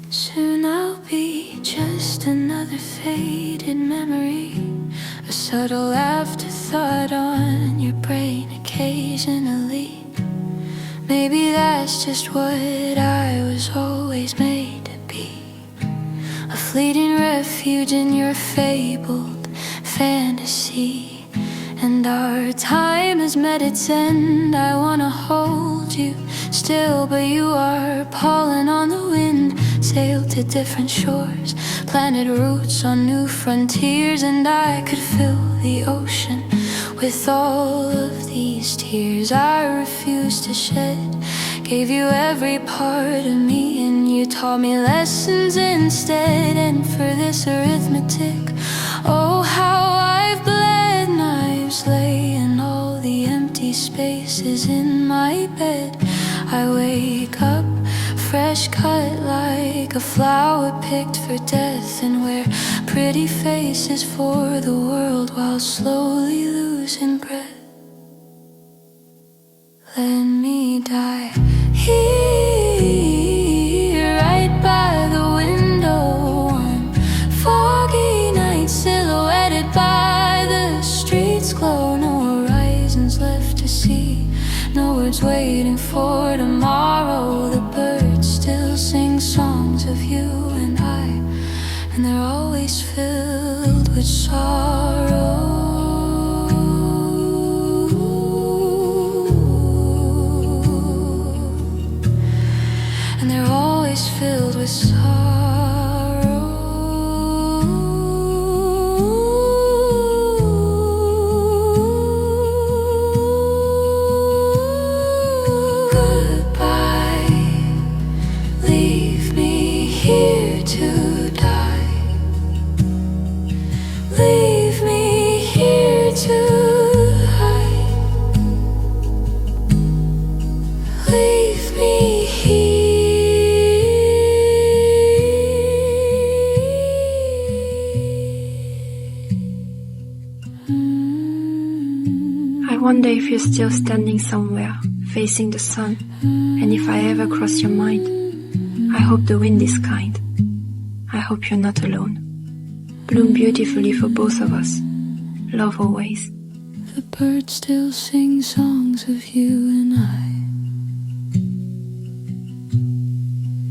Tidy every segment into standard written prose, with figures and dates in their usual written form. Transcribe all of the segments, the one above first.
Soon I'll be just another faded memory, a subtle afterthought on your brain occasionally. Maybe that's just what I was always made to be, a fleeting refuge in your fabled fantasy. And our time has met its end. I wanna hold you still, but you are pollen on the wind, sailed to different shores, planted roots on new frontiers. And I could fill the ocean with all of these tears I refuse to shed. Gave you every part of me and you taught me lessons instead. And for this arithmetic, oh how I've bled. Knives lay in all the empty spaces in my bed. I wake up fresh cut like a flower picked for death, and wear pretty faces for the world while slowly losing breath. Let me die here, right by the window, warm, foggy night silhouetted by the street's glow. No horizons left to see, no words waiting for tomorrow. The birds still sing songs of you and I, and they're always filled with sorrow. And they're always filled with sorrow. Goodbye, leave me here to die. Leave me here to hide. Leave me here. I wonder if you're still standing somewhere, facing the sun, and if I ever cross your mind. I hope the wind is kind. I hope you're not alone. Bloom beautifully for both of us. Love always. The birds still sing songs of you and I,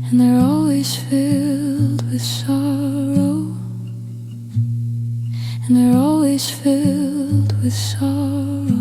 and they're always filled with sorrow. And they're always filled with sorrow.